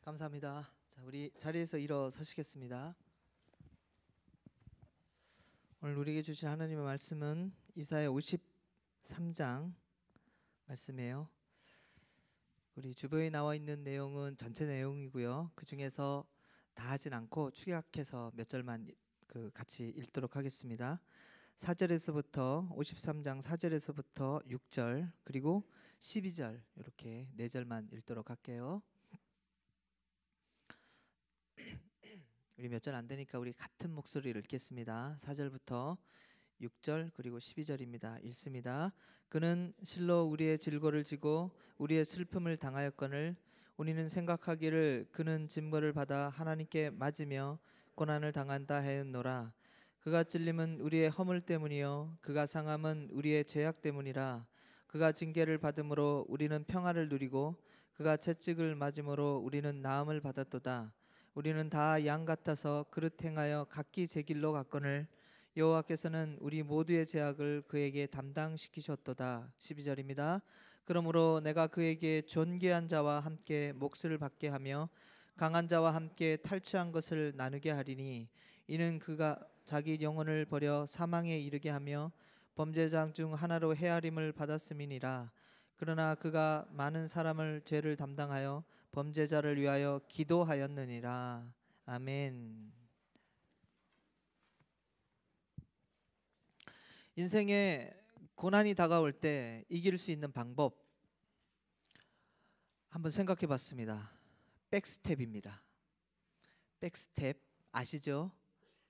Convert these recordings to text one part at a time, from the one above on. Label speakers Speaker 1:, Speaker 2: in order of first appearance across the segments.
Speaker 1: 감사합니다. 자, 우리 자리에서 일어서시겠습니다. 오늘 우리에게 주신 하나님의 말씀은 이사야 53장 말씀이에요. 우리 주보에 나와 있는 내용은 전체 내용이고요. 그 중에서 다 하진 않고 축약해서 몇 절만 같이 읽도록 하겠습니다. 4절에서부터 53장 4절에서부터 6절 그리고 12절 이렇게 4절만 읽도록 할게요. 우리 몇 절 안 되니까 우리 같은 목소리를 읽겠습니다. 4절부터 6절 그리고 12절입니다. 읽습니다. 그는 실로 우리의 질고를 지고 우리의 슬픔을 당하였거늘 우리는 생각하기를 그는 짐벌을 받아 하나님께 맞으며 고난을 당한다 하였노라. 그가 찔림은 우리의 허물 때문이요 그가 상함은 우리의 죄악 때문이라. 그가 징계를 받음으로 우리는 평화를 누리고 그가 채찍을 맞음으로 우리는 나음을 받았도다. 우리는 다 양 같아서 그릇 행하여 각기 제 길로 갔거늘 여호와께서는 우리 모두의 죄악을 그에게 담당시키셨도다. 12절입니다. 그러므로 내가 그에게 존귀한 자와 함께 몫을 받게 하며 강한 자와 함께 탈취한 것을 나누게 하리니 이는 그가 자기 영혼을 버려 사망에 이르게 하며 범죄자 중 하나로 헤아림을 받았음이니라. 그러나 그가 많은 사람을 죄를 담당하여 범죄자를 위하여 기도하였느니라. 아멘. 인생에 고난이 다가올 때 이길 수 있는 방법 한번 생각해 봤습니다. 백스텝입니다. 백스텝 아시죠?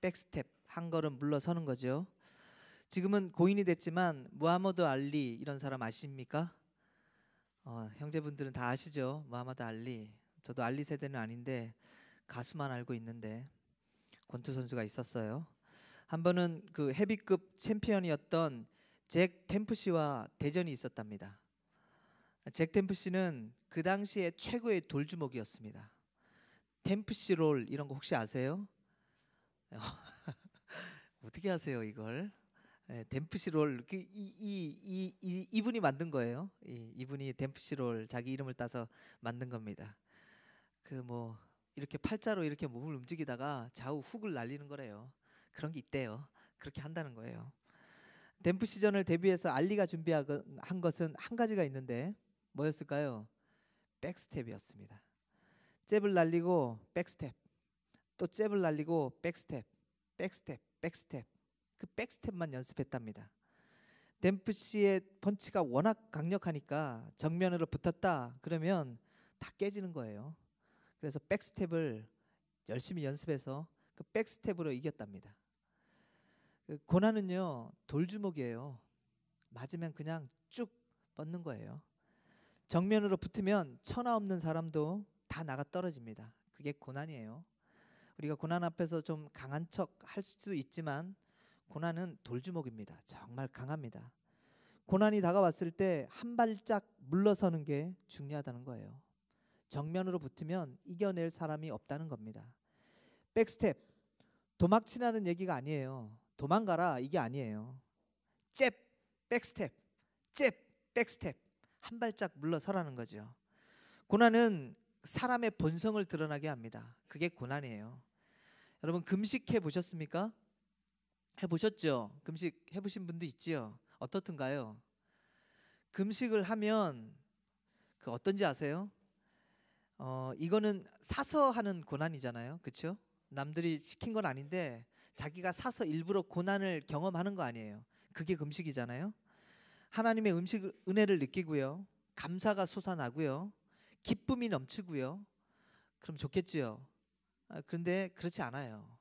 Speaker 1: 백스텝 한 걸음 물러서는 거죠. 지금은 고인이 됐지만 무하머드 알리 이런 사람 아십니까? 형제분들은 다 아시죠? 무하머드 알리. 저도 알리 세대는 아닌데 가수만 알고 있는데 권투 선수가 있었어요. 한 번은 그 헤비급 챔피언이었던 잭 템프시와 대전이 있었답니다. 잭 템프시는 그 당시에 최고의 돌주먹이었습니다. 템프시 롤 이런 거 혹시 아세요? 어떻게 아세요 이걸? 댐프시 롤 이분이 만든 거예요. 이분이 댐프시 롤 자기 이름을 따서 만든 겁니다. 그 뭐 이렇게 팔자로 이렇게 몸을 움직이다가 좌우 훅을 날리는 거래요. 그런 게 있대요. 그렇게 한다는 거예요. 댐프시전을 대비해서 알리가 준비한 것은 한 가지가 있는데 뭐였을까요? 백스텝이었습니다. 잽을 날리고 백스텝, 또 잽을 날리고 백스텝, 백스텝, 백스텝. 그 백스텝만 연습했답니다. 댐프시의 펀치가 워낙 강력하니까 정면으로 붙었다 그러면 다 깨지는 거예요. 그래서 백스텝을 열심히 연습해서 그 백스텝으로 이겼답니다. 그 고난은요 돌주먹이에요. 맞으면 그냥 쭉 뻗는 거예요. 정면으로 붙으면 천하 없는 사람도 다 나가 떨어집니다. 그게 고난이에요. 우리가 고난 앞에서 좀 강한 척 할 수도 있지만 고난은 돌주먹입니다. 정말 강합니다. 고난이 다가왔을 때 한 발짝 물러서는 게 중요하다는 거예요. 정면으로 붙으면 이겨낼 사람이 없다는 겁니다. 백스텝, 도망치라는 얘기가 아니에요. 도망가라 이게 아니에요. 잽, 백스텝, 잽, 백스텝. 한 발짝 물러서라는 거죠. 고난은 사람의 본성을 드러나게 합니다. 그게 고난이에요. 여러분 금식해 보셨습니까? 해보셨죠? 금식 해보신 분도 있지요? 어떻든가요? 금식을 하면 그 어떤지 아세요? 이거는 사서 하는 고난이잖아요. 그렇죠? 남들이 시킨 건 아닌데 자기가 사서 일부러 고난을 경험하는 거 아니에요. 그게 금식이잖아요. 하나님의 은혜를 느끼고요. 감사가 솟아나고요. 기쁨이 넘치고요. 그럼 좋겠지요. 그런데 그렇지 않아요.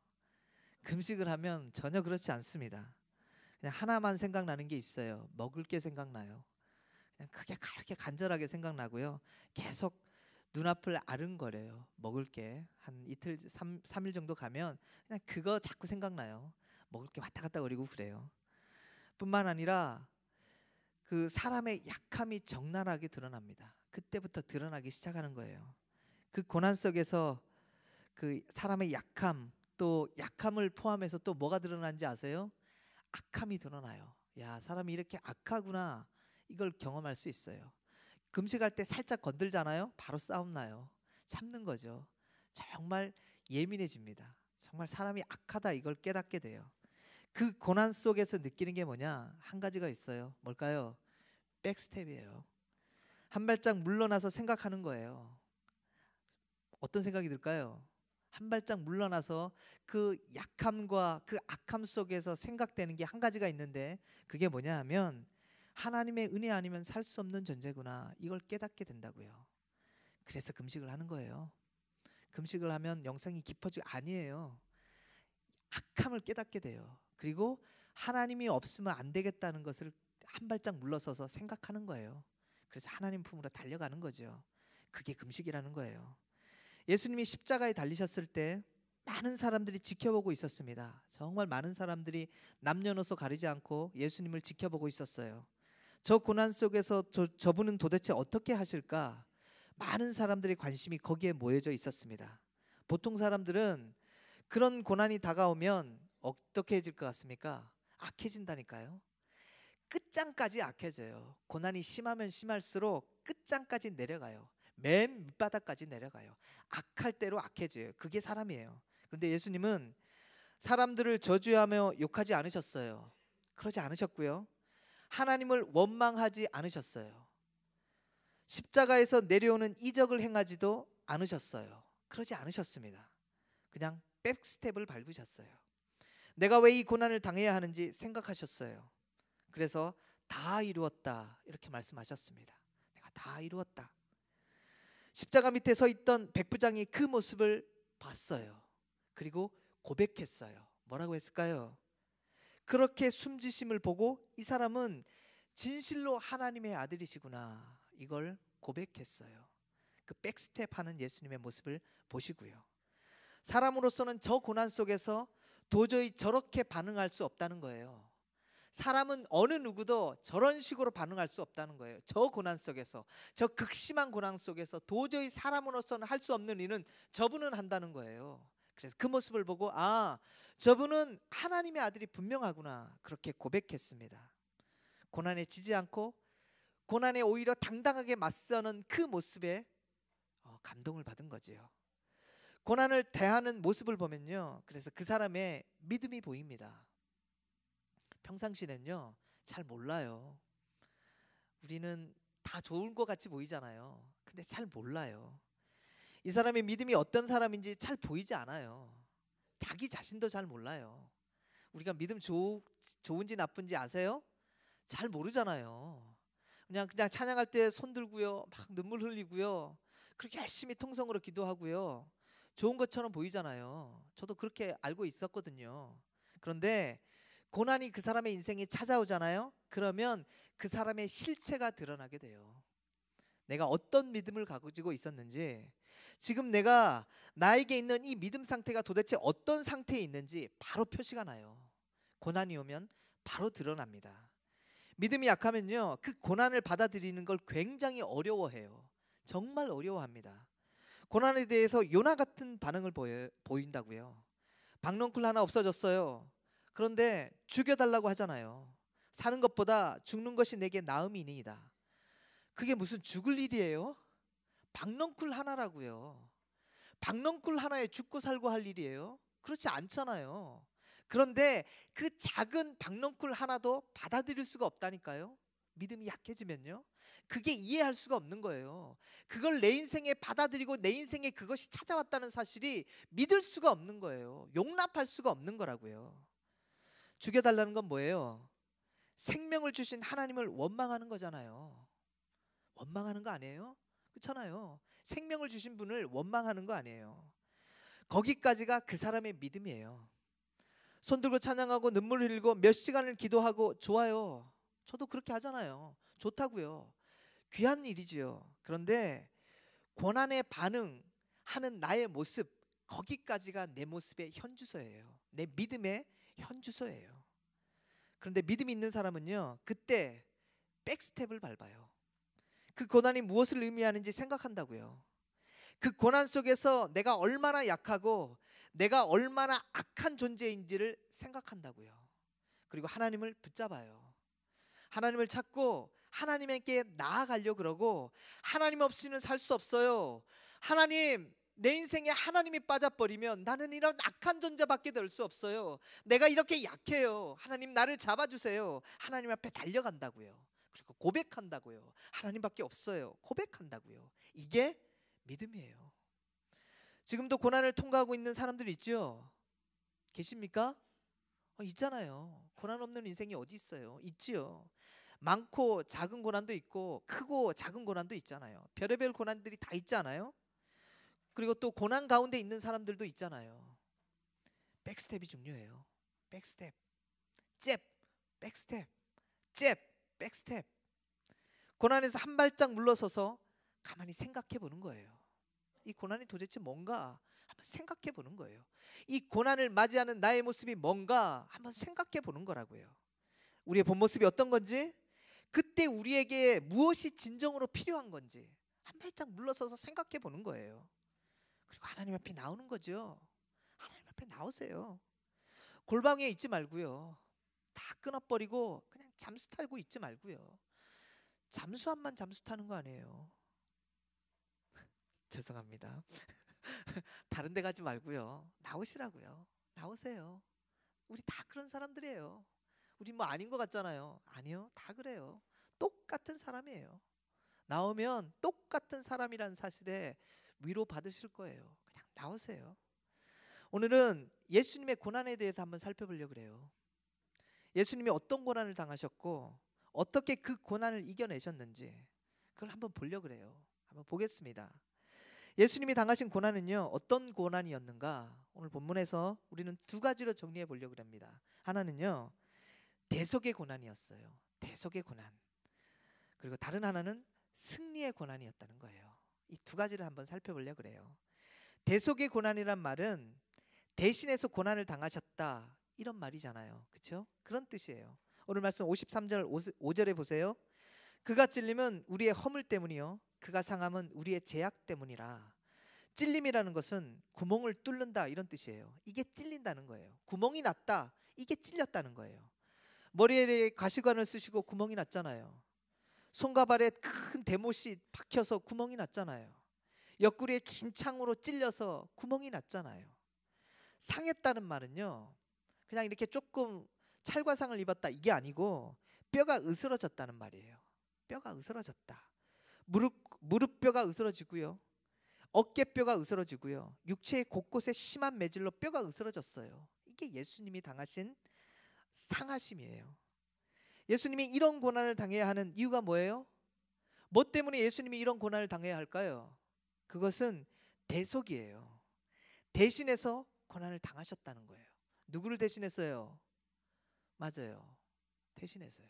Speaker 1: 금식을 하면 전혀 그렇지 않습니다. 그냥 하나만 생각나는 게 있어요. 먹을 게 생각나요. 그냥 그게 그렇게 간절하게 생각나고요. 계속 눈앞을 아른거려요. 먹을 게 한 이틀, 3일 정도 가면 그냥 그거 자꾸 생각나요. 먹을 게 왔다 갔다 거리고 그래요. 뿐만 아니라 그 사람의 약함이 적나라하게 드러납니다. 그때부터 드러나기 시작하는 거예요. 그 고난 속에서 그 사람의 약함 또 약함을 포함해서 또 뭐가 드러나는지 아세요? 악함이 드러나요. 야, 사람이 이렇게 악하구나. 이걸 경험할 수 있어요. 금식할 때 살짝 건들잖아요. 바로 싸움 나요. 참는 거죠. 정말 예민해집니다. 정말 사람이 악하다 이걸 깨닫게 돼요. 그 고난 속에서 느끼는 게 뭐냐? 한 가지가 있어요. 뭘까요? 백스텝이에요. 한 발짝 물러나서 생각하는 거예요. 어떤 생각이 들까요? 한 발짝 물러나서 그 약함과 그 악함 속에서 생각되는 게 한 가지가 있는데, 그게 뭐냐 하면 하나님의 은혜 아니면 살 수 없는 존재구나, 이걸 깨닫게 된다고요. 그래서 금식을 하는 거예요. 금식을 하면 영성이 깊어지고, 아니에요. 악함을 깨닫게 돼요. 그리고 하나님이 없으면 안 되겠다는 것을 한 발짝 물러서서 생각하는 거예요. 그래서 하나님 품으로 달려가는 거죠. 그게 금식이라는 거예요. 예수님이 십자가에 달리셨을 때 많은 사람들이 지켜보고 있었습니다. 정말 많은 사람들이 남녀노소 가리지 않고 예수님을 지켜보고 있었어요. 저 고난 속에서 저분은 도대체 어떻게 하실까? 많은 사람들의 관심이 거기에 모여져 있었습니다. 보통 사람들은 그런 고난이 다가오면 어떻게 해질 것 같습니까? 악해진다니까요. 끝장까지 악해져요. 고난이 심하면 심할수록 끝장까지 내려가요. 맨 밑바닥까지 내려가요. 악할 대로 악해져요. 그게 사람이에요. 그런데 예수님은 사람들을 저주하며 욕하지 않으셨어요. 그러지 않으셨고요. 하나님을 원망하지 않으셨어요. 십자가에서 내려오는 이적을 행하지도 않으셨어요. 그러지 않으셨습니다. 그냥 백스텝을 밟으셨어요. 내가 왜 이 고난을 당해야 하는지 생각하셨어요. 그래서 다 이루었다 이렇게 말씀하셨습니다. 내가 다 이루었다. 십자가 밑에 서 있던 백부장이 그 모습을 봤어요. 그리고 고백했어요. 뭐라고 했을까요? 그렇게 숨지심을 보고 이 사람은 진실로 하나님의 아들이시구나, 이걸 고백했어요. 그 백스텝 하는 예수님의 모습을 보시고요. 사람으로서는 저 고난 속에서 도저히 저렇게 반응할 수 없다는 거예요. 사람은 어느 누구도 저런 식으로 반응할 수 없다는 거예요. 저 고난 속에서, 저 극심한 고난 속에서 도저히 사람으로서는 할 수 없는 일은 저분은 한다는 거예요. 그래서 그 모습을 보고 아, 저분은 하나님의 아들이 분명하구나, 그렇게 고백했습니다. 고난에 지지 않고 고난에 오히려 당당하게 맞서는 그 모습에 감동을 받은 거지요. 고난을 대하는 모습을 보면요, 그래서 그 사람의 믿음이 보입니다. 평상시는요 잘 몰라요. 우리는 다 좋은 것 같이 보이잖아요. 근데 잘 몰라요. 이 사람의 믿음이 어떤 사람인지 잘 보이지 않아요. 자기 자신도 잘 몰라요. 우리가 믿음 좋은지 나쁜지 아세요? 잘 모르잖아요. 그냥 찬양할 때 손 들고요, 막 눈물 흘리고요, 그렇게 열심히 통성으로 기도하고요, 좋은 것처럼 보이잖아요. 저도 그렇게 알고 있었거든요. 그런데 고난이 그 사람의 인생에 찾아오잖아요. 그러면 그 사람의 실체가 드러나게 돼요. 내가 어떤 믿음을 가지고 있었는지, 지금 내가 나에게 있는 이 믿음 상태가 도대체 어떤 상태에 있는지 바로 표시가 나요. 고난이 오면 바로 드러납니다. 믿음이 약하면요, 그 고난을 받아들이는 걸 굉장히 어려워해요. 정말 어려워합니다. 고난에 대해서 요나 같은 반응을 보인다고요. 박넝쿨 하나 없어졌어요. 그런데 죽여달라고 하잖아요. 사는 것보다 죽는 것이 내게 나음이니이다. 그게 무슨 죽을 일이에요? 박넝쿨 하나라고요. 박넝쿨 하나에 죽고 살고 할 일이에요? 그렇지 않잖아요. 그런데 그 작은 박넝쿨 하나도 받아들일 수가 없다니까요. 믿음이 약해지면요, 그게 이해할 수가 없는 거예요. 그걸 내 인생에 받아들이고 내 인생에 그것이 찾아왔다는 사실이 믿을 수가 없는 거예요. 용납할 수가 없는 거라고요. 죽여달라는 건 뭐예요? 생명을 주신 하나님을 원망하는 거잖아요. 원망하는 거 아니에요? 그렇잖아요. 생명을 주신 분을 원망하는 거 아니에요. 거기까지가 그 사람의 믿음이에요. 손 들고 찬양하고 눈물 흘리고 몇 시간을 기도하고 좋아요. 저도 그렇게 하잖아요. 좋다고요. 귀한 일이지요. 그런데 고난에 반응하는 나의 모습, 거기까지가 내 모습의 현주소예요. 내 믿음의 현주소예요. 그런데 믿음이 있는 사람은요, 그때 백스텝을 밟아요. 그 고난이 무엇을 의미하는지 생각한다고요. 그 고난 속에서 내가 얼마나 약하고 내가 얼마나 악한 존재인지를 생각한다고요. 그리고 하나님을 붙잡아요. 하나님을 찾고 하나님께 나아가려고 그러고, 하나님 없이는 살 수 없어요, 하나님, 내 인생에 하나님이 빠져버리면 나는 이런 악한 존재밖에 될 수 없어요. 내가 이렇게 약해요. 하나님, 나를 잡아주세요. 하나님 앞에 달려간다고요. 그리고 고백한다고요. 하나님밖에 없어요. 고백한다고요. 이게 믿음이에요. 지금도 고난을 통과하고 있는 사람들 있죠? 계십니까? 있잖아요. 고난 없는 인생이 어디 있어요? 있지요. 많고 작은 고난도 있고 크고 작은 고난도 있잖아요. 별의별 고난들이 다 있잖아요. 그리고 또 고난 가운데 있는 사람들도 있잖아요. 백스텝이 중요해요. 백스텝, 잽, 백스텝, 잽, 백스텝. 고난에서 한 발짝 물러서서 가만히 생각해 보는 거예요. 이 고난이 도대체 뭔가 한번 생각해 보는 거예요. 이 고난을 맞이하는 나의 모습이 뭔가 한번 생각해 보는 거라고요. 우리의 본 모습이 어떤 건지, 그때 우리에게 무엇이 진정으로 필요한 건지 한 발짝 물러서서 생각해 보는 거예요. 그리고 하나님 앞에 나오는 거죠. 하나님 앞에 나오세요. 골방에 있지 말고요. 다 끊어버리고 그냥 잠수 타고 있지 말고요. 잠수함만 잠수 타는 거 아니에요. 죄송합니다. 다른 데 가지 말고요. 나오시라고요. 나오세요. 우리 다 그런 사람들이에요. 우리 뭐 아닌 것 같잖아요. 아니요, 다 그래요. 똑같은 사람이에요. 나오면 똑같은 사람이라는 사실에 위로 받으실 거예요. 그냥 나오세요. 오늘은 예수님의 고난에 대해서 한번 살펴보려고 그래요. 예수님이 어떤 고난을 당하셨고 어떻게 그 고난을 이겨내셨는지 그걸 한번 보려고 그래요. 한번 보겠습니다. 예수님이 당하신 고난은요, 어떤 고난이었는가? 오늘 본문에서 우리는 두 가지로 정리해 보려고 합니다. 하나는요, 대속의 고난이었어요. 대속의 고난. 그리고 다른 하나는 승리의 고난이었다는 거예요. 이 두 가지를 한번 살펴보려고 그래요. 대속의 고난이란 말은 대신해서 고난을 당하셨다, 이런 말이잖아요. 그렇죠? 그런 뜻이에요. 오늘 말씀 53절 5절에 보세요. 그가 찔림은 우리의 허물 때문이요 그가 상함은 우리의 죄악 때문이라. 찔림이라는 것은 구멍을 뚫는다, 이런 뜻이에요. 이게 찔린다는 거예요. 구멍이 났다, 이게 찔렸다는 거예요. 머리에 가시관을 쓰시고 구멍이 났잖아요. 손과 발에 큰 대못이 박혀서 구멍이 났잖아요. 옆구리에 긴 창으로 찔려서 구멍이 났잖아요. 상했다는 말은요, 그냥 이렇게 조금 찰과상을 입었다, 이게 아니고 뼈가 으스러졌다는 말이에요. 뼈가 으스러졌다. 무릎뼈가 으스러지고요, 어깨뼈가 으스러지고요, 육체의 곳곳에 심한 매질로 뼈가 으스러졌어요. 이게 예수님이 당하신 상하심이에요. 예수님이 이런 고난을 당해야 하는 이유가 뭐예요? 뭐 때문에 예수님이 이런 고난을 당해야 할까요? 그것은 대속이에요. 대신해서 고난을 당하셨다는 거예요. 누구를 대신했어요? 맞아요. 대신했어요.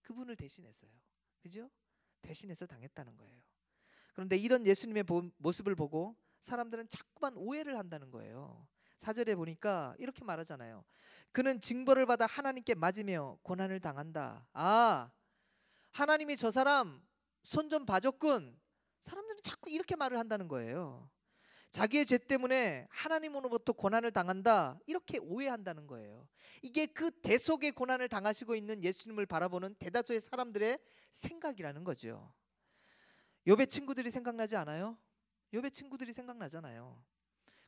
Speaker 1: 그분을 대신했어요. 그죠? 대신해서 당했다는 거예요. 그런데 이런 예수님의 모습을 보고 사람들은 자꾸만 오해를 한다는 거예요. 4절에 보니까 이렇게 말하잖아요. 그는 징벌을 받아 하나님께 맞으며 고난을 당한다. 아, 하나님이 저 사람 손 좀 봐줬군. 사람들은 자꾸 이렇게 말을 한다는 거예요. 자기의 죄 때문에 하나님으로부터 고난을 당한다, 이렇게 오해한다는 거예요. 이게 그 대속의 고난을 당하시고 있는 예수님을 바라보는 대다수의 사람들의 생각이라는 거죠. 욥의 친구들이 생각나지 않아요? 욥의 친구들이 생각나잖아요.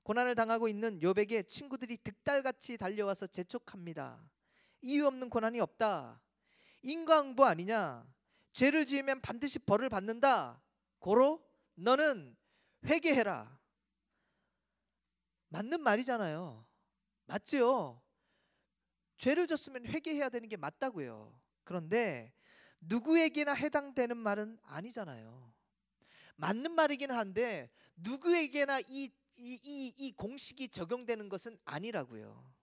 Speaker 1: 고난을 당하고 있는 욥에게 친구들이 득달같이 달려와서 재촉합니다. 이유 없는 고난이 없다. 인과응보 아니냐? 죄를 지으면 반드시 벌을 받는다. 고로 너는 회개해라. 맞는 말이잖아요. 맞지요? 죄를 졌으면 회개해야 되는 게 맞다고요. 그런데 누구에게나 해당되는 말은 아니잖아요. 맞는 말이긴 한데 누구에게나 이 공식이 적용되는 것은 아니라고요.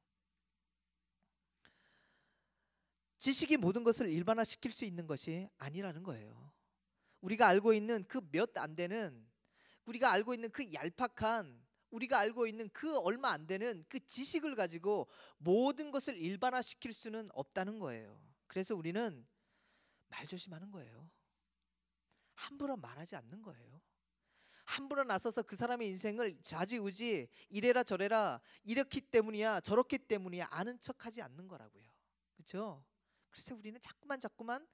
Speaker 1: 지식이 모든 것을 일반화시킬 수 있는 것이 아니라는 거예요. 우리가 알고 있는 그 몇 안 되는, 우리가 알고 있는 그 얄팍한, 우리가 알고 있는 그 얼마 안 되는 그 지식을 가지고 모든 것을 일반화시킬 수는 없다는 거예요. 그래서 우리는 말 조심하는 거예요. 함부로 말하지 않는 거예요. 함부로 나서서 그 사람의 인생을 좌지우지 이래라 저래라, 이렇기 때문이야 저렇기 때문이야 아는 척하지 않는 거라고요. 그렇죠? 그래서 우리는 자꾸만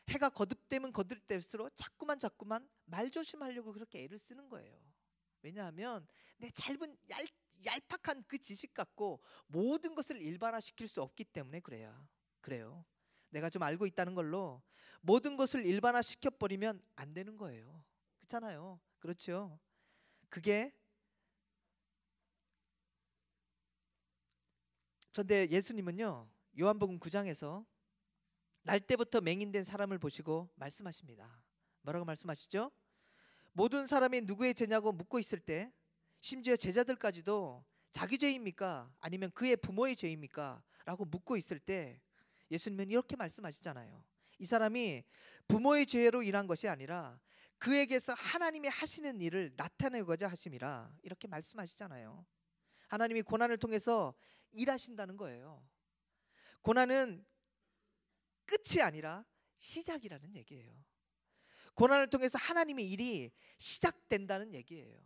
Speaker 1: 해가 거듭되면 거듭될수록 자꾸만 말 조심하려고 그렇게 애를 쓰는 거예요. 왜냐하면 내 얄팍한 그 지식 갖고 모든 것을 일반화시킬 수 없기 때문에 그래요. 내가 좀 알고 있다는 걸로 모든 것을 일반화시켜 버리면 안 되는 거예요. 그렇잖아요. 그렇죠. 그런데 예수님은요, 요한복음 9장에서 날 때부터 맹인된 사람을 보시고 말씀하십니다. 뭐라고 말씀하시죠? 모든 사람이 누구의 죄냐고 묻고 있을 때, 심지어 제자들까지도 자기 죄입니까? 아니면 그의 부모의 죄입니까? 라고 묻고 있을 때 예수님은 이렇게 말씀하시잖아요. 이 사람이 부모의 죄로 인한 것이 아니라 그에게서 하나님이 하시는 일을 나타내고자 하심이라, 이렇게 말씀하시잖아요. 하나님이 고난을 통해서 일하신다는 거예요. 고난은 끝이 아니라 시작이라는 얘기예요. 고난을 통해서 하나님의 일이 시작된다는 얘기예요.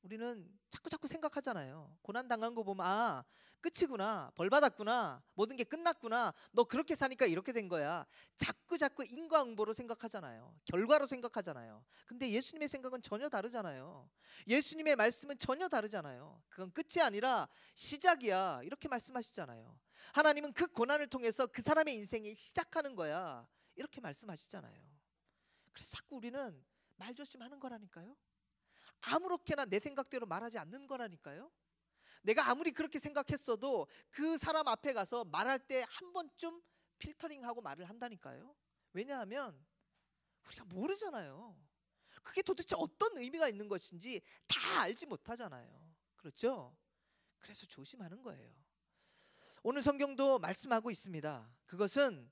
Speaker 1: 우리는 자꾸 생각하잖아요. 고난 당한 거 보면 끝이구나, 벌 받았구나, 모든 게 끝났구나, 너 그렇게 사니까 이렇게 된 거야. 자꾸 인과응보로 생각하잖아요. 결과로 생각하잖아요. 근데 예수님의 생각은 전혀 다르잖아요. 예수님의 말씀은 전혀 다르잖아요. 그건 끝이 아니라 시작이야, 이렇게 말씀하시잖아요. 하나님은 그 고난을 통해서 그 사람의 인생이 시작하는 거야, 이렇게 말씀하시잖아요. 그래서 자꾸 우리는 말조심하는 거라니까요. 아무렇게나 내 생각대로 말하지 않는 거라니까요. 내가 아무리 그렇게 생각했어도 그 사람 앞에 가서 말할 때 한 번쯤 필터링하고 말을 한다니까요. 왜냐하면 우리가 모르잖아요. 그게 도대체 어떤 의미가 있는 것인지 다 알지 못하잖아요. 그렇죠? 그래서 조심하는 거예요. 오늘 성경도 말씀하고 있습니다. 그것은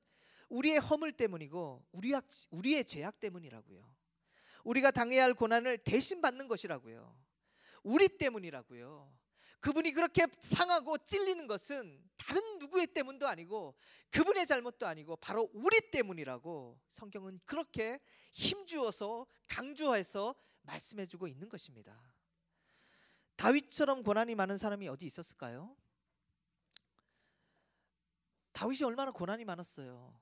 Speaker 1: 우리의 허물 때문이고 우리의 죄악 때문이라고요. 우리가 당해야 할 고난을 대신 받는 것이라고요. 우리 때문이라고요. 그분이 그렇게 상하고 찔리는 것은 다른 누구의 때문도 아니고 그분의 잘못도 아니고 바로 우리 때문이라고 성경은 그렇게 힘주어서 강조해서 말씀해주고 있는 것입니다. 다윗처럼 고난이 많은 사람이 어디 있었을까요? 다윗이 얼마나 고난이 많았어요.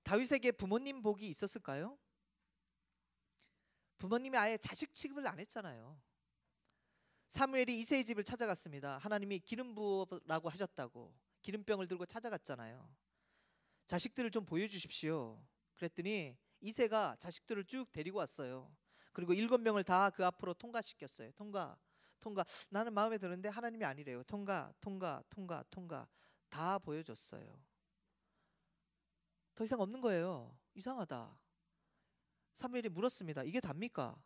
Speaker 1: 다윗에게 부모님 복이 있었을까요? 부모님이 아예 자식 취급을 안 했잖아요. 사무엘이 이새의 집을 찾아갔습니다. 하나님이 기름 부으라고 하셨다고 기름병을 들고 찾아갔잖아요. 자식들을 좀 보여주십시오. 그랬더니 이새가 자식들을 쭉 데리고 왔어요. 그리고 7명을 다 그 앞으로 통과시켰어요. 통과. 나는 마음에 드는데 하나님이 아니래요. 통과 다 보여줬어요. 더 이상 없는 거예요. 이상하다. 사무엘이 물었습니다. 이게 답니까?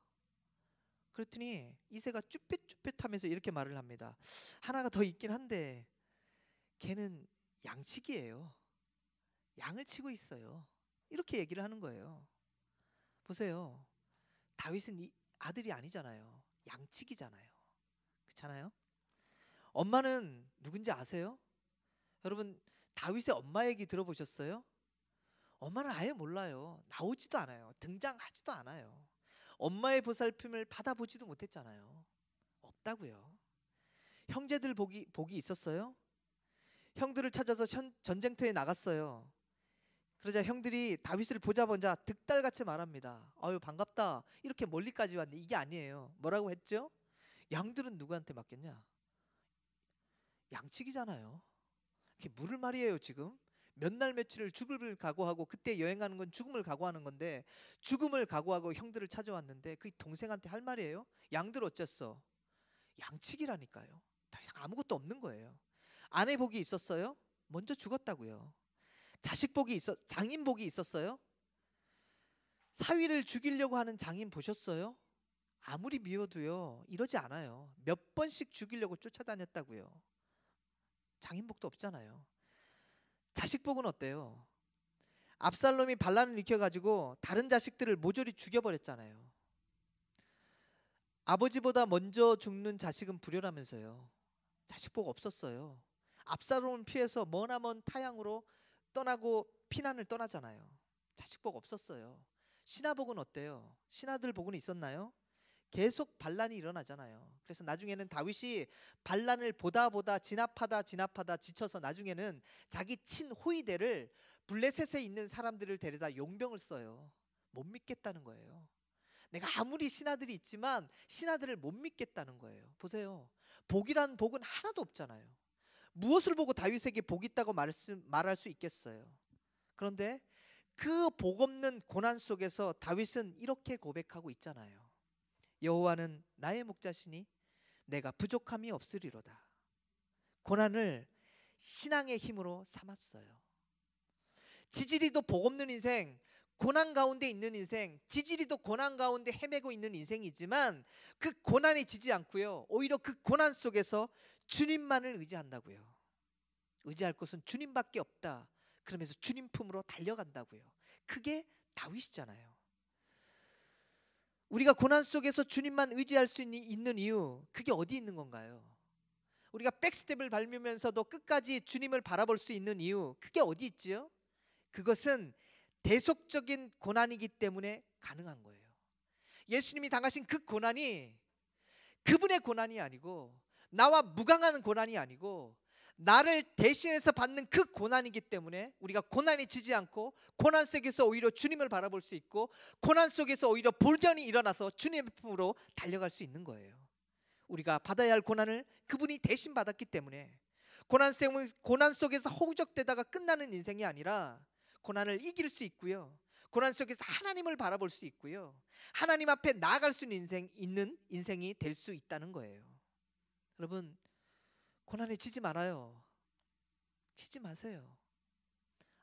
Speaker 1: 그랬더니 이새가 쭈뼛쭈뼛하면서 이렇게 말을 합니다. 하나가 더 있긴 한데 걔는 양치기예요. 양을 치고 있어요. 이렇게 얘기를 하는 거예요. 보세요. 다윗은 아들이 아니잖아요. 양치기잖아요. 그렇잖아요? 엄마는 누군지 아세요? 여러분, 다윗의 엄마 얘기 들어보셨어요? 엄마는 아예 몰라요. 나오지도 않아요. 등장하지도 않아요. 엄마의 보살핌을 받아보지도 못했잖아요. 없다고요. 형제들 복이 있었어요? 형들을 찾아서 전쟁터에 나갔어요. 그러자 형들이 다윗을 보자마자 득달같이 말합니다. 아유 반갑다. 이렇게 멀리까지 왔네. 이게 아니에요. 뭐라고 했죠? 양들은 누구한테 맡겼냐? 양치기잖아요. 이게 무슨 말이에요 지금? 몇 날 며칠을 죽음을 각오하고, 그때 여행하는 건 죽음을 각오하는 건데 죽음을 각오하고 형들을 찾아왔는데 그 동생한테 할 말이에요? 양들 어쨌어? 양치기라니까요. 더 이상 아무것도 없는 거예요. 아내 복이 있었어요? 먼저 죽었다고요. 장인 복이 있었어요? 사위를 죽이려고 하는 장인 보셨어요? 아무리 미워도요 이러지 않아요. 몇 번씩 죽이려고 쫓아다녔다고요. 장인 복도 없잖아요. 자식 복은 어때요? 압살롬이 반란을 일으켜가지고 다른 자식들을 모조리 죽여버렸잖아요. 아버지보다 먼저 죽는 자식은 불효라면서요. 자식 복 없었어요. 압살롬을 피해서 머나먼 타향으로 떠나고 피난을 떠나잖아요. 자식 복 없었어요. 신하 복은 어때요? 신하들 복은 있었나요? 계속 반란이 일어나잖아요. 그래서 나중에는 다윗이 반란을 보다 진압하다 지쳐서 나중에는 자기 친호위대를 블레셋에 있는 사람들을 데려다 용병을 써요. 못 믿겠다는 거예요. 내가 아무리 신하들이 있지만 신하들을 못 믿겠다는 거예요. 보세요. 복이란 복은 하나도 없잖아요. 무엇을 보고 다윗에게 복이 있다고 말할 수 있겠어요? 그런데 그 복 없는 고난 속에서 다윗은 이렇게 고백하고 있잖아요. 여호와는 나의 목자시니 내가 부족함이 없으리로다. 고난을 신앙의 힘으로 삼았어요. 지지리도 복 없는 인생, 고난 가운데 있는 인생, 지지리도 고난 가운데 헤매고 있는 인생이지만 그 고난이 지지 않고요, 오히려 그 고난 속에서 주님만을 의지한다고요. 의지할 곳은 주님밖에 없다. 그러면서 주님 품으로 달려간다고요. 그게 다윗이잖아요. 우리가 고난 속에서 주님만 의지할 수 있는 이유, 그게 어디 있는 건가요? 우리가 백스텝을 밟으면서도 끝까지 주님을 바라볼 수 있는 이유, 그게 어디 있지요? 그것은 대속적인 고난이기 때문에 가능한 거예요. 예수님이 당하신 그 고난이 그분의 고난이 아니고, 나와 무관한 고난이 아니고, 나를 대신해서 받는 그 고난이기 때문에 우리가 고난이 지지 않고 고난 속에서 오히려 주님을 바라볼 수 있고, 고난 속에서 오히려 볼견이 일어나서 주님의 품으로 달려갈 수 있는 거예요. 우리가 받아야 할 고난을 그분이 대신 받았기 때문에 고난 속에서 허우적대다가 끝나는 인생이 아니라 고난을 이길 수 있고요, 고난 속에서 하나님을 바라볼 수 있고요, 하나님 앞에 나아갈 수 있는 인생이 될 수 있다는 거예요. 여러분, 고난에 지지 말아요. 지지 마세요.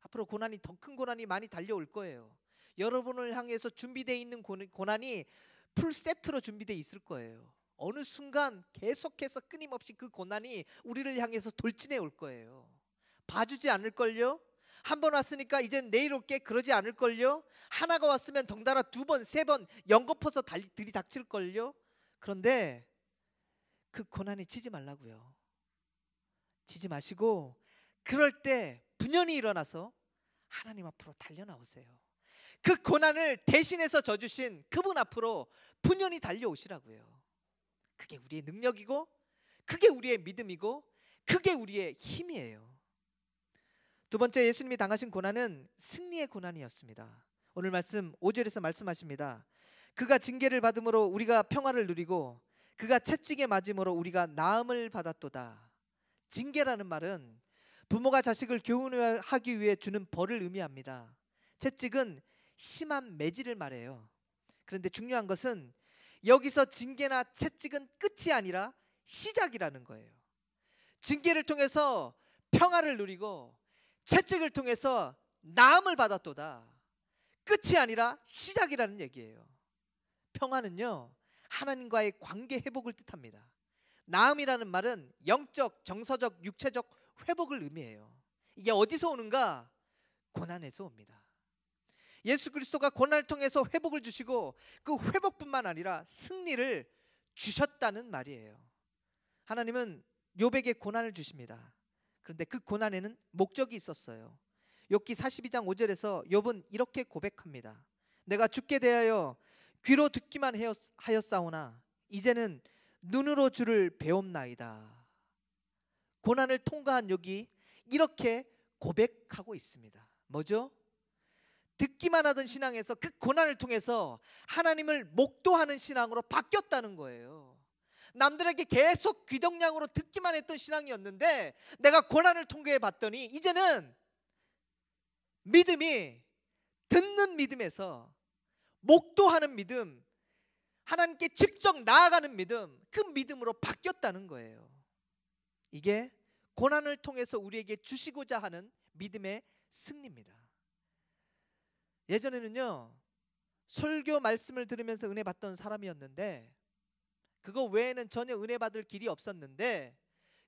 Speaker 1: 앞으로 고난이, 더 큰 고난이 많이 달려올 거예요. 여러분을 향해서 준비되어 있는 고난이 풀 세트로 준비되어 있을 거예요. 어느 순간 계속해서 끊임없이 그 고난이 우리를 향해서 돌진해 올 거예요. 봐주지 않을걸요? 한 번 왔으니까 이젠 내일 올게, 그러지 않을걸요? 하나가 왔으면 덩달아 두 번, 세 번 연거퍼서 들이닥칠걸요? 그런데 그 고난에 치지 말라고요. 치지 마시고, 그럴 때 분연히 일어나서 하나님 앞으로 달려나오세요. 그 고난을 대신해서 져주신 그분 앞으로 분연히 달려오시라고요. 그게 우리의 능력이고, 그게 우리의 믿음이고, 그게 우리의 힘이에요. 두 번째, 예수님이 당하신 고난은 승리의 고난이었습니다. 오늘 말씀 5절에서 말씀하십니다. 그가 징계를 받음으로 우리가 평화를 누리고 그가 채찍에 맞음으로 우리가 나음을 받았도다. 징계라는 말은 부모가 자식을 교훈하기 위해 주는 벌을 의미합니다. 채찍은 심한 매질을 말해요. 그런데 중요한 것은 여기서 징계나 채찍은 끝이 아니라 시작이라는 거예요. 징계를 통해서 평화를 누리고 채찍을 통해서 나음을 받았도다. 끝이 아니라 시작이라는 얘기예요. 평화는요, 하나님과의 관계 회복을 뜻합니다. 나음이라는 말은 영적, 정서적, 육체적 회복을 의미해요. 이게 어디서 오는가? 고난에서 옵니다. 예수 그리스도가 고난을 통해서 회복을 주시고 그 회복뿐만 아니라 승리를 주셨다는 말이에요. 하나님은 욥에게 고난을 주십니다. 그런데 그 고난에는 목적이 있었어요. 욥기 42장 5절에서 욥은 이렇게 고백합니다. 내가 주께 대하여 귀로 듣기만 하였사오나 이제는 눈으로 주를 배움나이다. 고난을 통과한 욥이 이렇게 고백하고 있습니다. 뭐죠? 듣기만 하던 신앙에서 그 고난을 통해서 하나님을 목도하는 신앙으로 바뀌었다는 거예요. 남들에게 계속 귀동냥으로 듣기만 했던 신앙이었는데 내가 고난을 통과해 봤더니 이제는 믿음이 듣는 믿음에서 목도하는 믿음, 하나님께 직접 나아가는 믿음, 그 믿음으로 바뀌었다는 거예요. 이게 고난을 통해서 우리에게 주시고자 하는 믿음의 승리입니다. 예전에는요, 설교 말씀을 들으면서 은혜 받던 사람이었는데 그거 외에는 전혀 은혜 받을 길이 없었는데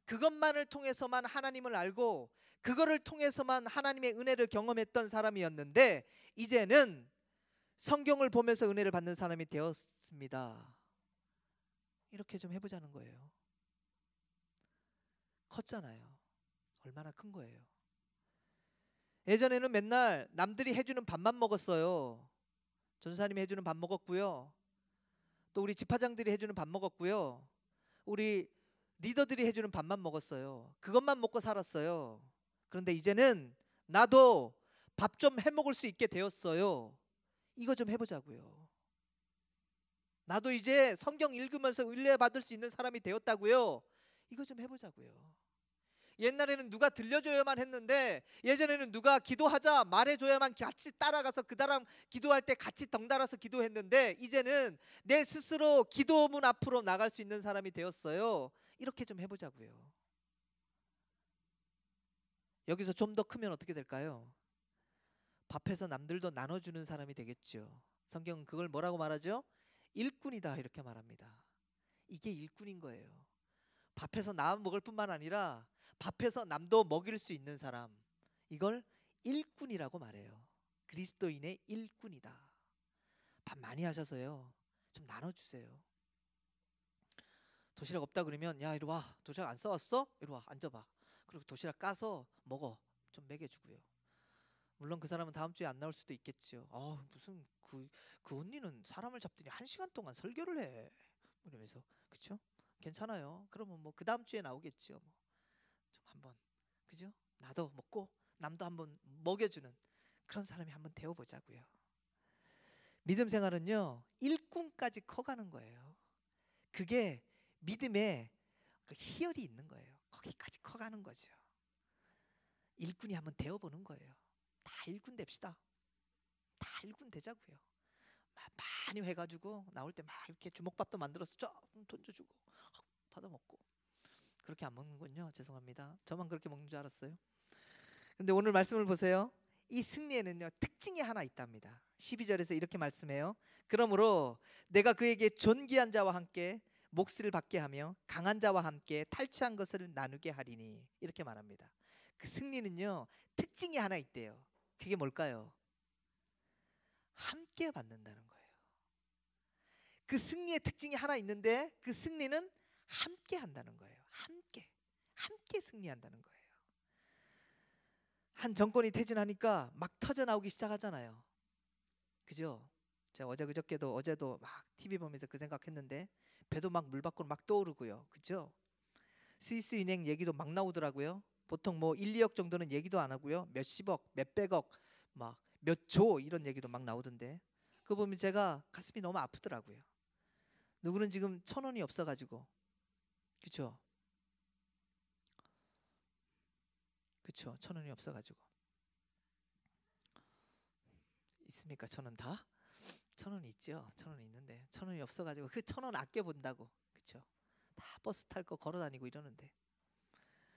Speaker 1: 그것만을 통해서만 하나님을 알고 그거를 통해서만 하나님의 은혜를 경험했던 사람이었는데 이제는 성경을 보면서 은혜를 받는 사람이 되었습니다. 이렇게 좀 해보자는 거예요. 컸잖아요. 얼마나 큰 거예요. 예전에는 맨날 남들이 해주는 밥만 먹었어요. 전사님이 해주는 밥 먹었고요, 또 우리 집화장들이 해주는 밥 먹었고요, 우리 리더들이 해주는 밥만 먹었어요. 그것만 먹고 살았어요. 그런데 이제는 나도 밥 좀 해먹을 수 있게 되었어요. 이거 좀 해보자고요. 나도 이제 성경 읽으면서 은혜 받을 수 있는 사람이 되었다고요. 이거 좀 해보자고요. 옛날에는 누가 들려줘야만 했는데, 예전에는 누가 기도하자 말해줘야만 같이 따라가서 그 사람 기도할 때 같이 덩달아서 기도했는데, 이제는 내 스스로 기도문 앞으로 나갈 수 있는 사람이 되었어요. 이렇게 좀 해보자고요. 여기서 좀 더 크면 어떻게 될까요? 밥해서 남들도 나눠주는 사람이 되겠죠. 성경은 그걸 뭐라고 말하죠? 일꾼이다 이렇게 말합니다. 이게 일꾼인 거예요. 밥해서 나 먹을 뿐만 아니라 밥해서 남도 먹일 수 있는 사람, 이걸 일꾼이라고 말해요. 그리스도인의 일꾼이다. 밥 많이 하셔서요, 좀 나눠주세요. 도시락 없다 그러면 야 이리 와, 도시락 안 싸왔어? 이리 와 앉아봐. 그리고 도시락 까서 먹어. 좀 먹여주고요. 물론 그 사람은 다음 주에 안 나올 수도 있겠지요. 무슨 그 언니는 사람을 잡더니 1시간 동안 설교를 해. 이러면서, 그렇죠? 괜찮아요. 그러면 뭐 그 다음 주에 나오겠죠. 뭐 좀 한번, 그죠? 나도 먹고 남도 한번 먹여주는 그런 사람이 한번 되어보자고요. 믿음 생활은요, 일꾼까지 커가는 거예요. 그게 믿음의 그 희열이 있는 거예요. 거기까지 커가는 거죠. 일꾼이 한번 되어보는 거예요. 다 일꾼 됩시다. 다 일꾼 되자고요. 많이 해가지고 나올 때 막 이렇게 주먹밥도 만들어서 좀 던져주고 받아 먹고. 그렇게 안 먹는군요. 죄송합니다. 저만 그렇게 먹는 줄 알았어요. 근데 오늘 말씀을 보세요. 이 승리에는요, 특징이 하나 있답니다. 12절에서 이렇게 말씀해요. 그러므로 내가 그에게 존귀한 자와 함께 몫을 받게 하며 강한 자와 함께 탈취한 것을 나누게 하리니, 이렇게 말합니다. 그 승리는요, 특징이 하나 있대요. 그게 뭘까요? 함께 받는다는 거예요. 그 승리의 특징이 하나 있는데, 그 승리는 함께 한다는 거예요. 함께 승리한다는 거예요. 한 정권이 퇴진하니까 막 터져 나오기 시작하잖아요. 그죠? 제가 어제도 막 TV 보면서 그 생각했는데, 배도 막 물 밖으로 막 떠오르고요. 그죠? 스위스 은행 얘기도 막 나오더라고요. 보통 뭐 1, 2억 정도는 얘기도 안 하고요. 몇십억, 몇백억, 막 몇 조 이런 얘기도 막 나오던데, 그거 보면 제가 가슴이 너무 아프더라고요. 누구는 지금 1,000원이 없어가지고, 그렇죠? 1,000원이 없어가지고. 있습니까? 1,000원 다? 1,000원이 있죠. 1,000원이 있는데 1,000원이 없어가지고 그 1,000원 아껴 본다고, 그렇죠? 다 버스 탈 거 걸어 다니고 이러는데,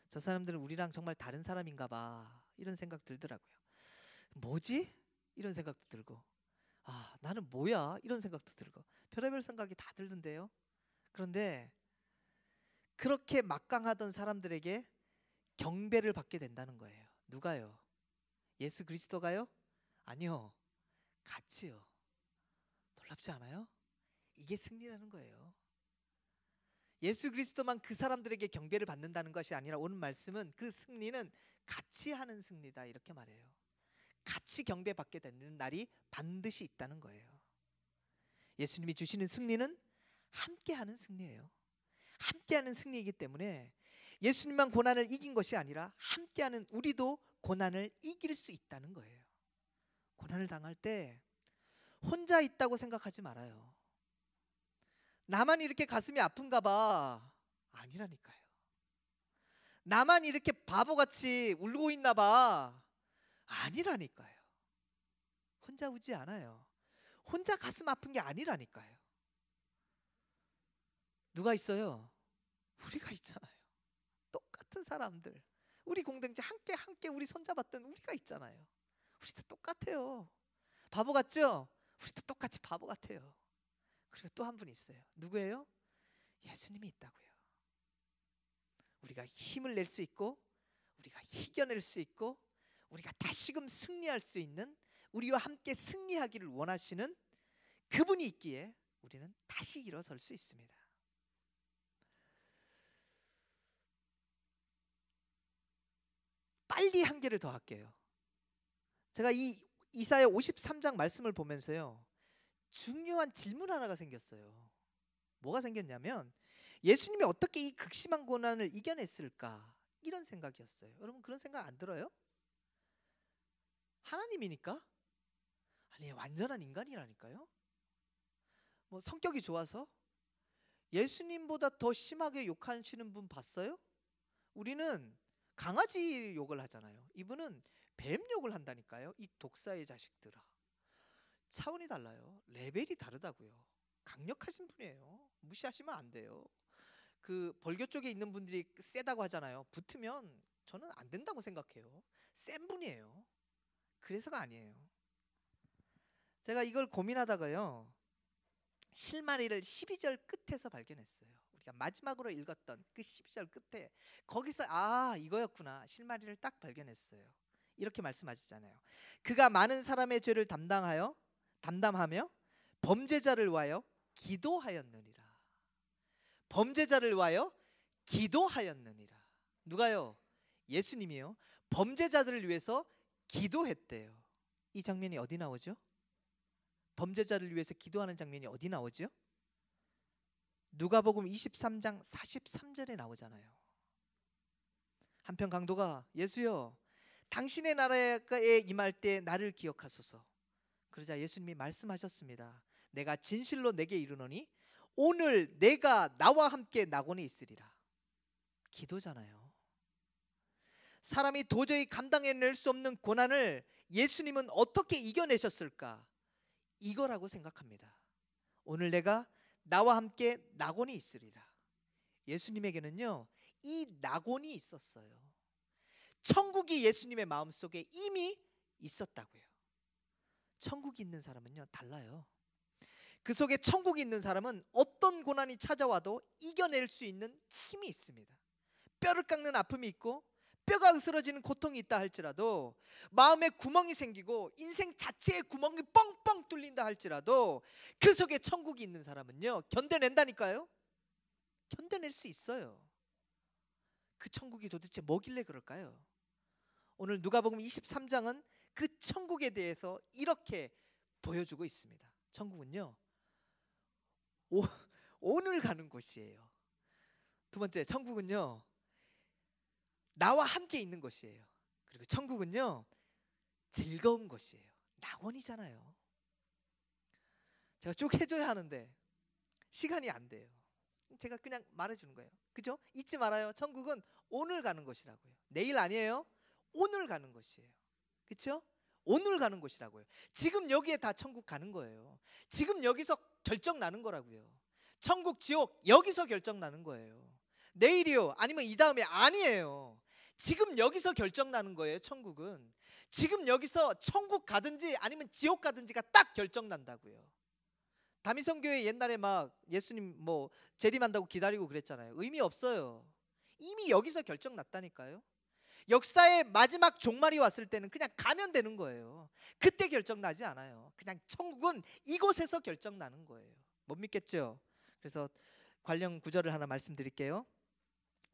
Speaker 1: 저 사람들은 우리랑 정말 다른 사람인가 봐 이런 생각 들더라고요. 뭐지? 이런 생각도 들고, 나는 뭐야? 이런 생각도 들고, 별의별 생각이 다 들던데요. 그런데 그렇게 막강하던 사람들에게 경배를 받게 된다는 거예요. 누가요? 예수 그리스도가요? 아니요. 같이요. 놀랍지 않아요? 이게 승리라는 거예요. 예수 그리스도만 그 사람들에게 경배를 받는다는 것이 아니라, 오늘 말씀은 그 승리는 같이 하는 승리다 이렇게 말해요. 같이 경배받게 되는 날이 반드시 있다는 거예요. 예수님이 주시는 승리는 함께하는 승리예요. 함께하는 승리이기 때문에 예수님만 고난을 이긴 것이 아니라 함께하는 우리도 고난을 이길 수 있다는 거예요. 고난을 당할 때 혼자 있다고 생각하지 말아요. 나만 이렇게 가슴이 아픈가 봐. 아니라니까요. 나만 이렇게 바보같이 울고 있나 봐. 아니라니까요. 혼자 우지 않아요. 혼자 가슴 아픈 게 아니라니까요. 누가 있어요? 우리가 있잖아요. 똑같은 사람들, 우리 공동체 함께 우리 손잡았던 우리가 있잖아요. 우리도 똑같아요. 바보 같죠? 우리도 똑같이 바보 같아요. 그리고 또 한 분 있어요. 누구예요? 예수님이 있다고요. 우리가 힘을 낼 수 있고, 우리가 이겨낼 수 있고, 우리가 다시금 승리할 수 있는, 우리와 함께 승리하기를 원하시는 그분이 있기에 우리는 다시 일어설 수 있습니다. 빨리 한 개를 더 할게요. 제가 이 이사야 53장 말씀을 보면서요, 중요한 질문 하나가 생겼어요. 뭐가 생겼냐면, 예수님이 어떻게 이 극심한 고난을 이겨냈을까, 이런 생각이었어요. 여러분 그런 생각 안 들어요? 하나님이니까? 아니 완전한 인간이라니까요. 뭐 성격이 좋아서? 예수님보다 더 심하게 욕하시는 분 봤어요? 우리는 강아지 욕을 하잖아요. 이분은 뱀 욕을 한다니까요. 이 독사의 자식들아. 차원이 달라요. 레벨이 다르다고요. 강력하신 분이에요. 무시하시면 안 돼요. 그 벌교 쪽에 있는 분들이 세다고 하잖아요. 붙으면 저는 안 된다고 생각해요. 센 분이에요. 그래서가 아니에요. 제가 이걸 고민하다가요, 실마리를 12절 끝에서 발견했어요. 우리가 마지막으로 읽었던 그 12절 끝에, 거기서 이거였구나. 실마리를 딱 발견했어요. 이렇게 말씀하시잖아요. 그가 많은 사람의 죄를 담담하며 범죄자를 위하여 기도하였느니라. 범죄자를 위하여 기도하였느니라. 누가요? 예수님이요. 범죄자들을 위해서 기도했대요. 이 장면이 어디 나오죠? 범죄자를 위해서 기도하는 장면이 어디 나오죠? 누가복음 23장 43절에 나오잖아요. 한편 강도가 예수여, 당신의 나라에 임할 때 나를 기억하소서. 그러자 예수님이 말씀하셨습니다. 내가 진실로 내게 이르노니 오늘 내가 나와 함께 낙원에 있으리라. 기도잖아요. 사람이 도저히 감당해낼 수 없는 고난을 예수님은 어떻게 이겨내셨을까? 이거라고 생각합니다. 오늘 내가 나와 함께 낙원에 있으리라. 예수님에게는요, 이 낙원이 있었어요. 천국이 예수님의 마음속에 이미 있었다고요. 천국이 있는 사람은요, 달라요. 그 속에 천국이 있는 사람은 어떤 고난이 찾아와도 이겨낼 수 있는 힘이 있습니다. 뼈를 깎는 아픔이 있고 뼈가 으스러지는 고통이 있다 할지라도, 마음에 구멍이 생기고 인생 자체에 구멍이 뻥뻥 뚫린다 할지라도, 그 속에 천국이 있는 사람은요, 견뎌낸다니까요. 견뎌낼 수 있어요. 그 천국이 도대체 뭐길래 그럴까요? 오늘 누가복음 23장은 그 천국에 대해서 이렇게 보여주고 있습니다. 천국은요, 오늘 가는 곳이에요. 두 번째, 천국은요, 나와 함께 있는 곳이에요. 그리고 천국은요, 즐거운 곳이에요. 낙원이잖아요. 제가 쭉 해줘야 하는데 시간이 안 돼요. 제가 그냥 말해주는 거예요. 그죠? 잊지 말아요. 천국은 오늘 가는 곳이라고요. 내일 아니에요. 오늘 가는 곳이에요. 그렇죠? 오늘 가는 곳이라고요. 지금 여기에 다 천국 가는 거예요. 지금 여기서 결정 나는 거라고요. 천국, 지옥 여기서 결정 나는 거예요. 내일이요? 아니면 이 다음에? 아니에요. 지금 여기서 결정 나는 거예요. 천국은 지금 여기서 천국 가든지 아니면 지옥 가든지가 딱 결정 난다고요. 다미성교회 옛날에 막 예수님 뭐 재림한다고 기다리고 그랬잖아요. 의미 없어요. 이미 여기서 결정 났다니까요. 역사의 마지막 종말이 왔을 때는 그냥 가면 되는 거예요. 그때 결정 나지 않아요. 그냥 천국은 이곳에서 결정 나는 거예요. 못 믿겠죠? 그래서 관련 구절을 하나 말씀드릴게요.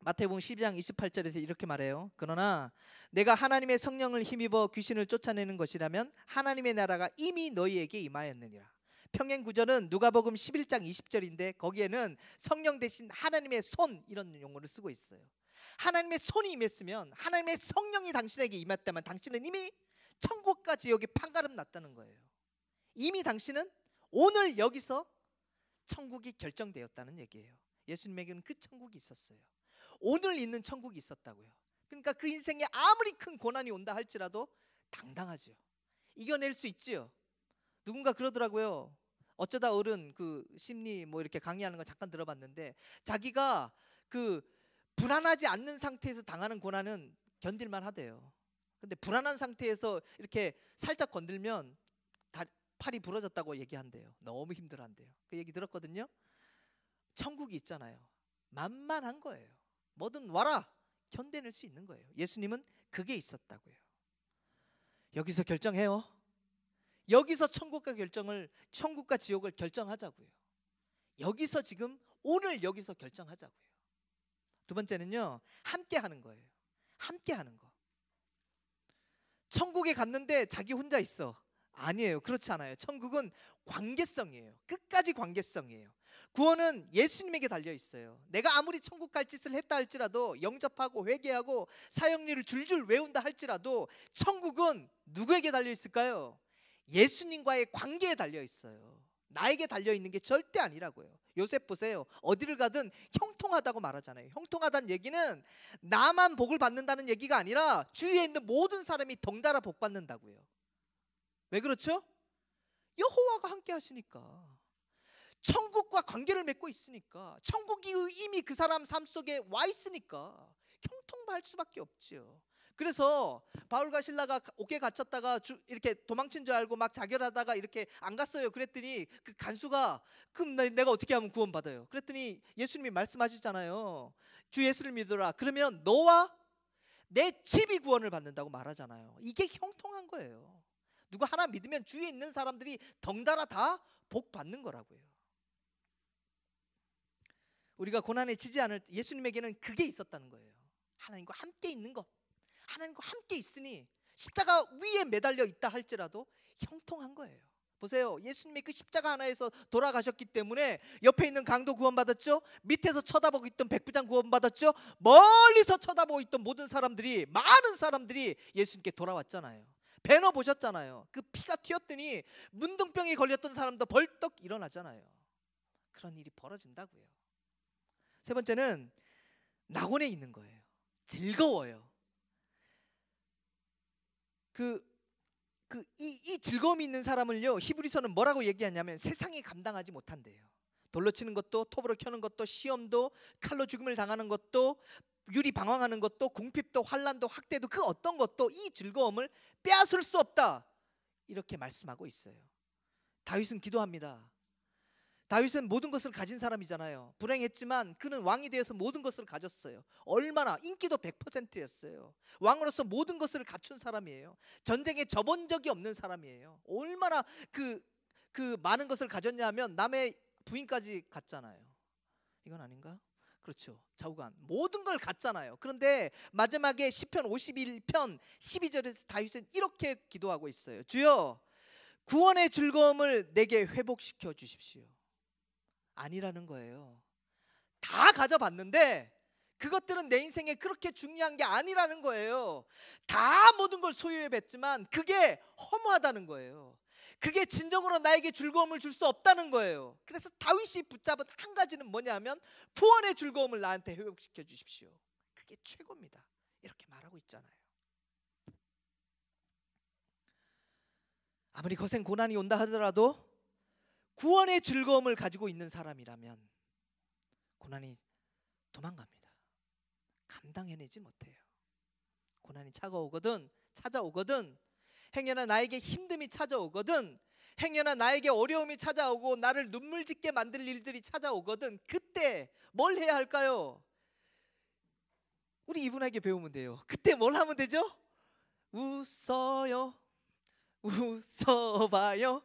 Speaker 1: 마태복음 12장 28절에서 이렇게 말해요. 그러나 내가 하나님의 성령을 힘입어 귀신을 쫓아내는 것이라면 하나님의 나라가 이미 너희에게 임하였느니라. 평행 구절은 누가복음 11장 20절인데 거기에는 성령 대신 하나님의 손, 이런 용어를 쓰고 있어요. 하나님의 손이 임했으면, 하나님의 성령이 당신에게 임했다면 당신은 이미 천국과 지옥이 판가름 났다는 거예요. 이미 당신은 오늘 여기서 천국이 결정되었다는 얘기예요. 예수님에게는 그 천국이 있었어요. 오늘 있는 천국이 있었다고요. 그러니까 그 인생에 아무리 큰 고난이 온다 할지라도 당당하죠. 이겨낼 수 있지요. 누군가 그러더라고요. 어쩌다 어른 그 심리 뭐 이렇게 강의하는 거 잠깐 들어봤는데, 자기가 그 불안하지 않는 상태에서 당하는 고난은 견딜만 하대요. 근데 불안한 상태에서 이렇게 살짝 건들면 팔이 부러졌다고 얘기한대요. 너무 힘들어한대요. 그 얘기 들었거든요. 천국이 있잖아요. 만만한 거예요. 뭐든 와라, 견뎌낼 수 있는 거예요. 예수님은 그게 있었다고요. 여기서 결정해요. 여기서 천국과 지옥을 결정하자고요. 여기서 지금 오늘 여기서 결정하자고요. 두 번째는요, 함께 하는 거예요. 함께 하는 거. 천국에 갔는데 자기 혼자 있어. 아니에요. 그렇지 않아요. 천국은 관계성이에요. 끝까지 관계성이에요. 구원은 예수님에게 달려 있어요. 내가 아무리 천국 갈 짓을 했다 할지라도, 영접하고 회개하고 사형리를 줄줄 외운다 할지라도, 천국은 누구에게 달려 있을까요? 예수님과의 관계에 달려 있어요. 나에게 달려있는 게 절대 아니라고요. 요셉 보세요. 어디를 가든 형통하다고 말하잖아요. 형통하다는 얘기는 나만 복을 받는다는 얘기가 아니라 주위에 있는 모든 사람이 덩달아 복 받는다고요. 왜 그렇죠? 여호와가 함께 하시니까, 천국과 관계를 맺고 있으니까, 천국이 이미 그 사람 삶 속에 와 있으니까 형통할 수밖에 없지요. 그래서 바울과 실라가 옥에 갇혔다가 이렇게 도망친 줄 알고 막 자결하다가 이렇게 안 갔어요. 그랬더니 그 간수가, 그럼 내가 어떻게 하면 구원받아요? 그랬더니 예수님이 말씀하시잖아요. 주 예수를 믿어라. 그러면 너와 내 집이 구원을 받는다고 말하잖아요. 이게 형통한 거예요. 누가 하나 믿으면 주위에 있는 사람들이 덩달아 다 복 받는 거라고요. 우리가 고난에 지지 않을 때 예수님에게는 그게 있었다는 거예요. 하나님과 함께 있는 것. 하나님과 함께 있으니 십자가 위에 매달려 있다 할지라도 형통한 거예요. 보세요. 예수님이 그 십자가 하나에서 돌아가셨기 때문에 옆에 있는 강도 구원받았죠. 밑에서 쳐다보고 있던 백부장 구원받았죠. 멀리서 쳐다보고 있던 모든 사람들이, 많은 사람들이 예수님께 돌아왔잖아요. 배너 보셨잖아요. 그 피가 튀었더니 문둥병이 걸렸던 사람도 벌떡 일어나잖아요. 그런 일이 벌어진다고요. 세 번째는 낙원에 있는 거예요. 즐거워요. 이 즐거움이 있는 사람을요, 히브리서는 뭐라고 얘기하냐면 세상이 감당하지 못한대요. 돌로 치는 것도, 톱으로 켜는 것도, 시험도, 칼로 죽음을 당하는 것도, 유리 방황하는 것도, 궁핍도, 환난도, 학대도, 그 어떤 것도 이 즐거움을 빼앗을 수 없다, 이렇게 말씀하고 있어요. 다윗은 기도합니다. 다윗은 모든 것을 가진 사람이잖아요. 불행했지만 그는 왕이 되어서 모든 것을 가졌어요. 얼마나, 인기도 100%였어요. 왕으로서 모든 것을 갖춘 사람이에요. 전쟁에 져본 적이 없는 사람이에요. 얼마나 그 많은 것을 가졌냐 하면 남의 부인까지 갔잖아요. 이건 아닌가? 그렇죠. 좌우간 모든 걸 갖잖아요. 그런데 마지막에 시편 51편 12절에서 다윗은 이렇게 기도하고 있어요. 주여, 구원의 즐거움을 내게 회복시켜 주십시오. 아니라는 거예요. 다 가져봤는데 그것들은 내 인생에 그렇게 중요한 게 아니라는 거예요. 다 모든 걸 소유해봤지만 그게 허무하다는 거예요. 그게 진정으로 나에게 즐거움을 줄 수 없다는 거예요. 그래서 다윗이 붙잡은 한 가지는 뭐냐면 구원의 즐거움을 나한테 회복시켜 주십시오. 그게 최고입니다. 이렇게 말하고 있잖아요. 아무리 거센 고난이 온다 하더라도 구원의 즐거움을 가지고 있는 사람이라면 고난이 도망갑니다. 감당해내지 못해요. 고난이 찾아오거든, 행여나 나에게 힘듦이 찾아오거든, 행여나 나에게 어려움이 찾아오고 나를 눈물 짓게 만들 일들이 찾아오거든, 그때 뭘 해야 할까요? 우리 이분에게 배우면 돼요. 그때 뭘 하면 되죠? 웃어요. 웃어봐요.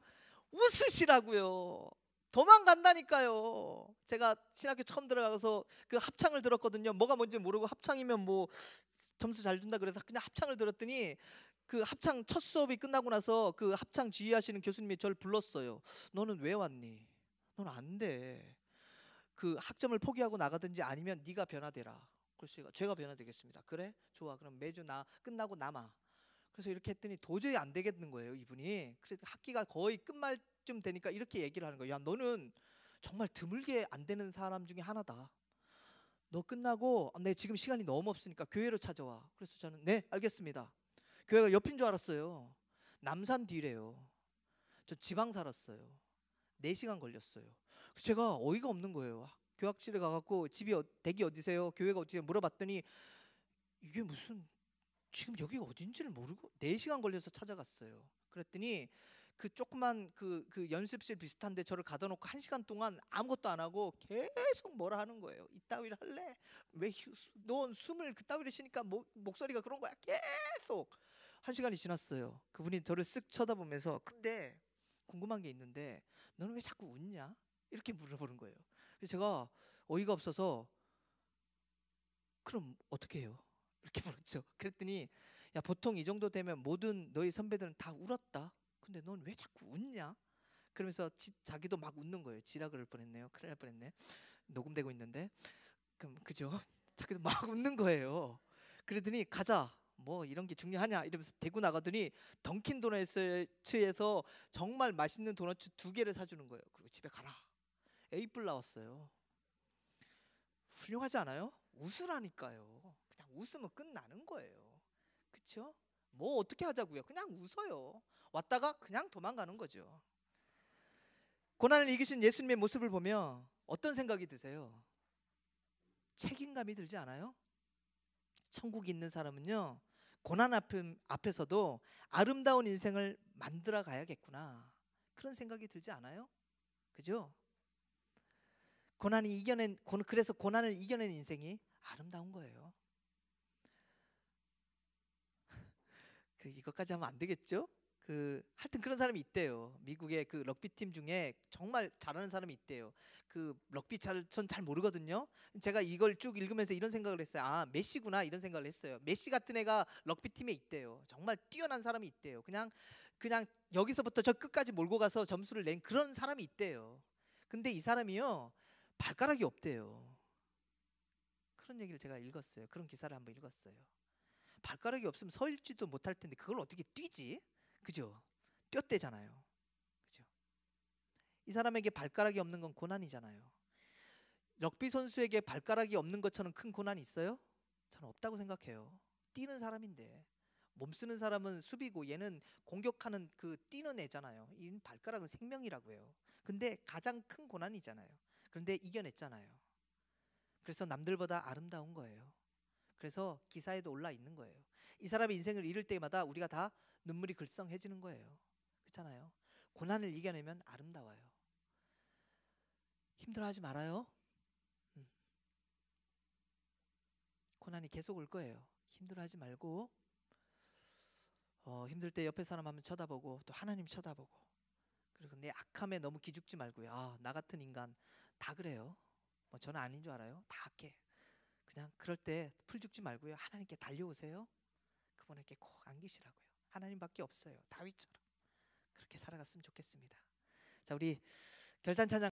Speaker 1: 웃으시라고요. 도망간다니까요. 제가 신학교 처음 들어가서 그 합창을 들었거든요. 뭐가 뭔지 모르고 합창이면 뭐 점수 잘 준다 그래서 그냥 합창을 들었더니 그 합창 첫 수업이 끝나고 나서 그 합창 지휘하시는 교수님이 저를 불렀어요. 너는 왜 왔니? 너는 안 돼. 그 학점을 포기하고 나가든지 아니면 네가 변화되라. 그래서 제가 변화되겠습니다. 그래? 좋아. 그럼 매주 끝나고 남아. 그래서 이렇게 했더니 도저히 안 되겠는 거예요, 이분이. 그래서 학기가 거의 끝말쯤 되니까 이렇게 얘기를 하는 거예요. 야, 너는 정말 드물게 안 되는 사람 중에 하나다. 너 끝나고 내 지금 시간이 너무 없으니까 교회로 찾아와. 그래서 저는 네, 알겠습니다. 교회가 옆인 줄 알았어요. 남산 뒤래요. 저 지방 살았어요. 4시간 걸렸어요. 그래서 제가 어이가 없는 거예요. 교학실에 가갖고 댁이 어디세요? 교회가 어디세요? 물어봤더니 이게 무슨, 지금 여기가 어딘지를 모르고 4시간 걸려서 찾아갔어요. 그랬더니 그 조그만 그 연습실 비슷한데 저를 가둬 놓고 1시간 동안 아무것도 안 하고 계속 뭐라 하는 거예요. 이따위를 할래? 왜 넌 숨을 그따위를 쉬니까 목소리가 그런 거야. 계속 1시간이 지났어요. 그분이 저를 쓱 쳐다보면서 근데 궁금한 게 있는데 너는 왜 자꾸 웃냐? 이렇게 물어보는 거예요. 그래서 제가 어이가 없어서 그럼 어떻게 해요? 이렇게 물었죠. 그랬더니 야, 보통 이 정도 되면 모든 너희 선배들은 다 울었다. 근데 넌 왜 자꾸 웃냐? 그러면서 자기도 막 웃는 거예요. 지라 그럴 뻔했네요. 큰일 날 뻔했네. 녹음되고 있는데. 그럼 그죠? 자기도 막 웃는 거예요. 그러더니 가자. 뭐 이런 게 중요하냐 이러면서 대고 나가더니 던킨 도너츠에서 정말 맛있는 도넛 2개를 사주는 거예요. 그리고 집에 가라. A+ 나왔어요. 훌륭하지 않아요? 웃으라니까요. 그냥 웃으면 끝나는 거예요. 그렇죠? 뭐 어떻게 하자고요? 그냥 웃어요. 왔다가 그냥 도망가는 거죠. 고난을 이기신 예수님의 모습을 보면 어떤 생각이 드세요? 책임감이 들지 않아요? 천국에 있는 사람은요, 고난 앞에서도 아름다운 인생을 만들어 가야겠구나, 그런 생각이 들지 않아요? 그죠? 그래서 고난을 이겨낸 인생이 아름다운 거예요. 이것까지 하면 안 되겠죠? 하여튼 그런 사람이 있대요. 미국의 그 럭비팀 중에 정말 잘하는 사람이 있대요. 럭비 전 잘 모르거든요. 제가 이걸 쭉 읽으면서 이런 생각을 했어요. 아, 메시구나, 이런 생각을 했어요. 메시 같은 애가 럭비팀에 있대요. 정말 뛰어난 사람이 있대요. 그냥 여기서부터 저 끝까지 몰고 가서 점수를 낸 그런 사람이 있대요. 근데 이 사람이요, 발가락이 없대요. 그런 얘기를 제가 읽었어요. 그런 기사를 한번 읽었어요. 발가락이 없으면 서 있지도 못할 텐데 그걸 어떻게 뛰지? 그죠? 뛰었대잖아요. 그죠? 이 사람에게 발가락이 없는 건 고난이잖아요. 럭비 선수에게 발가락이 없는 것처럼 큰 고난이 있어요? 저는 없다고 생각해요. 뛰는 사람인데, 몸 쓰는 사람은 수비고 얘는 공격하는 뛰는 애잖아요. 이 발가락은 생명이라고 해요. 근데 가장 큰 고난이잖아요. 그런데 이겨냈잖아요. 그래서 남들보다 아름다운 거예요. 그래서 기사에도 올라 있는 거예요. 이 사람의 인생을 잃을 때마다 우리가 다 눈물이 글썽해지는 거예요. 그렇잖아요. 고난을 이겨내면 아름다워요. 힘들어하지 말아요. 고난이 계속 올 거예요. 힘들어하지 말고, 힘들 때 옆에 사람 한번 쳐다보고 또 하나님 쳐다보고, 그리고 내 악함에 너무 기죽지 말고요. 아, 나 같은 인간 다 그래요. 뭐 저는 아닌 줄 알아요. 다 악해. 그냥 그럴 때 풀 죽지 말고요, 하나님께 달려오세요. 그분에게 꼭 안기시라고요. 하나님밖에 없어요. 다윗처럼 그렇게 살아갔으면 좋겠습니다. 자, 우리 결단 찬양